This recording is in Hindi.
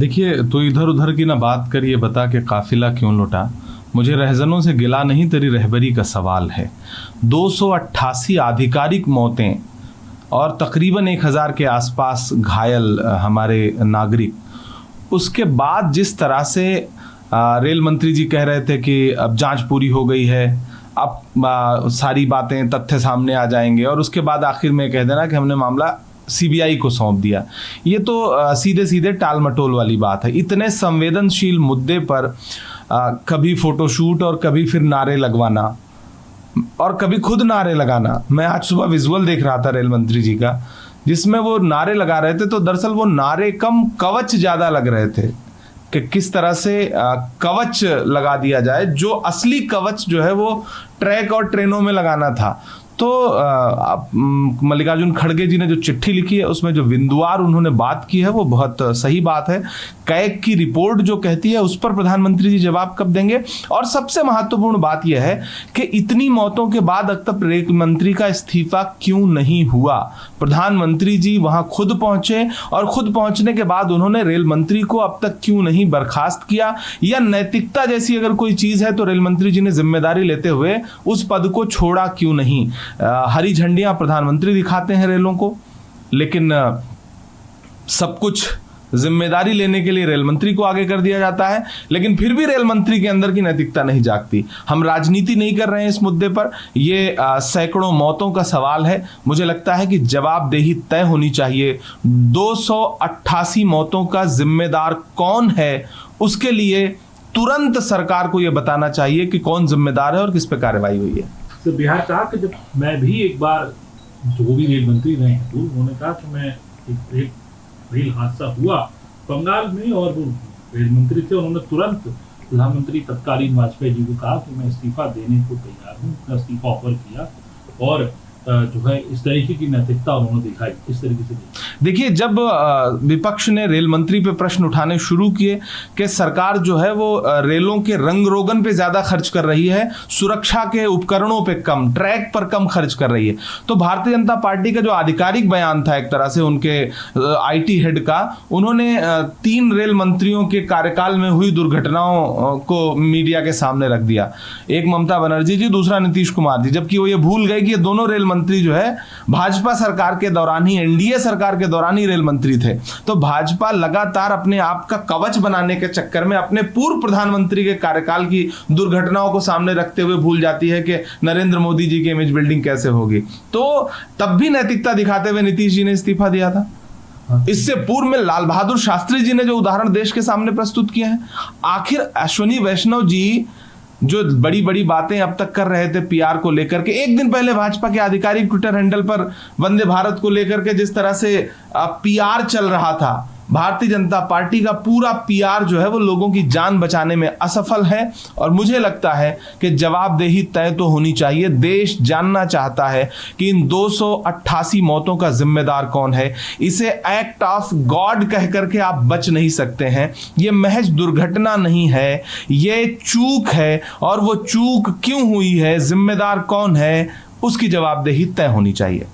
देखिए, तो इधर उधर की ना बात करिए, बता के काफिला क्यों लौटा। मुझे रहजनों से गिला नहीं, तेरी रहबरी का सवाल है। 288 आधिकारिक मौतें और तकरीबन 1000 के आसपास घायल हमारे नागरिक। उसके बाद जिस तरह से रेल मंत्री जी कह रहे थे कि अब जांच पूरी हो गई है, अब सारी बातें तथ्य सामने आ जाएंगे, और उसके बाद आखिर में कह देना कि हमने मामला सीबीआई को सौंप दिया। ये तो सीधे सीधे टाल मटोल वाली बात है। इतने संवेदनशील मुद्दे पर कभी फोटोशूट और कभी फिर नारे लगवाना और कभी खुद नारे लगाना। मैं आज सुबह विजुअल देख रहा था रेल मंत्री जी का, जिसमें वो नारे लगा रहे थे, तो दरअसल वो नारे कम कवच ज्यादा लग रहे थे कि किस तरह से कवच लगा दिया जाए, जो असली कवच जो है वो ट्रैक और ट्रेनों में लगाना था। तो मल्लिकार्जुन खड़गे जी ने जो चिट्ठी लिखी है, उसमें जो बिंदुवार उन्होंने बात की है वो बहुत सही बात है। कैग की रिपोर्ट जो कहती है उस पर प्रधानमंत्री जी जवाब कब देंगे। और सबसे महत्वपूर्ण बात यह है कि इतनी मौतों के बाद अब तक रेल मंत्री का इस्तीफा क्यों नहीं हुआ। प्रधानमंत्री जी वहां खुद पहुंचे और खुद पहुंचने के बाद उन्होंने रेल मंत्री को अब तक क्यों नहीं बर्खास्त किया, या नैतिकता जैसी अगर कोई चीज है तो रेल मंत्री जी ने जिम्मेदारी लेते हुए उस पद को छोड़ा क्यों नहीं। हरी झंडियां प्रधानमंत्री दिखाते हैं रेलों को, लेकिन सब कुछ जिम्मेदारी लेने के लिए रेल मंत्री को आगे कर दिया जाता है, लेकिन फिर भी रेल मंत्री के अंदर की नैतिकता नहीं जागती। हम राजनीति नहीं कर रहे हैं इस मुद्दे पर, ये सैकड़ों मौतों का सवाल है। मुझे लगता है कि जवाबदेही तय होनी चाहिए। 288 मौतों का जिम्मेदार कौन है, उसके लिए तुरंत सरकार को यह बताना चाहिए कि कौन जिम्मेदार है और किस पर कार्रवाई हुई है। तो बिहार कहा कि जब मैं भी एक बार, जो भी रेल मंत्री रहे हैं, तो उन्होंने कहा कि मैं एक रेल हादसा हुआ बंगाल में और वो रेल मंत्री थे, उन्होंने तुरंत प्रधानमंत्री तत्कालीन वाजपेयी जी को कहा कि मैं इस्तीफा देने को तैयार हूँ। मैं इस्तीफा ऑफर किया और जो है इस तरीके की नैतिकता उन्होंने दिखाई। किस तरीके से देखिए, जब विपक्ष ने रेल मंत्री पे प्रश्न उठाने शुरू किए कि सरकार जो है वो रेलों के रंग रोगन पे ज्यादा खर्च कर रही है, सुरक्षा के उपकरणों पे कम, ट्रैक पर कम खर्च कर रही है, तो भारतीय जनता पार्टी का जो आधिकारिक बयान था एक तरह से उनके आईटी हेड का, उन्होंने 3 रेल मंत्रियों के कार्यकाल में हुई दुर्घटनाओं को मीडिया के सामने रख दिया। एक ममता बनर्जी जी, दूसरा नीतीश कुमार जी, जबकि वो ये भूल गए कि ये दोनों रेल मंत्री जो है भाजपा सरकार के दौरान ही, एनडीए सरकार के दौरान ही रेल मंत्री थे। तो भाजपा लगातार अपने आप का कवच बनाने के चक्कर में अपने पूर्व प्रधानमंत्री के कार्यकाल की दुर्घटनाओं को सामने रखते हुए भूल जाती है कि नरेंद्र मोदी जी की इमेज बिल्डिंग कैसे होगी। तो तब भी नैतिकता दिखाते हुए नीतीश जी ने इस्तीफा दिया था। इससे पूर्व में लाल बहादुर शास्त्री जी ने जो उदाहरण देश के सामने प्रस्तुत किए हैं। आखिर अश्विनी वैष्णव जी जो बड़ी बड़ी बातें अब तक कर रहे थे पीआर को लेकर के, एक दिन पहले भाजपा के आधिकारिक ट्विटर हैंडल पर वंदे भारत को लेकर के जिस तरह से पीआर चल रहा था, भारतीय जनता पार्टी का पूरा पीआर जो है वो लोगों की जान बचाने में असफल है। और मुझे लगता है कि जवाबदेही तय तो होनी चाहिए। देश जानना चाहता है कि इन 288 मौतों का जिम्मेदार कौन है। इसे एक्ट ऑफ गॉड कह करके आप बच नहीं सकते हैं। ये महज दुर्घटना नहीं है, ये चूक है, और वो चूक क्यों हुई है, जिम्मेदार कौन है, उसकी जवाबदेही तय होनी चाहिए।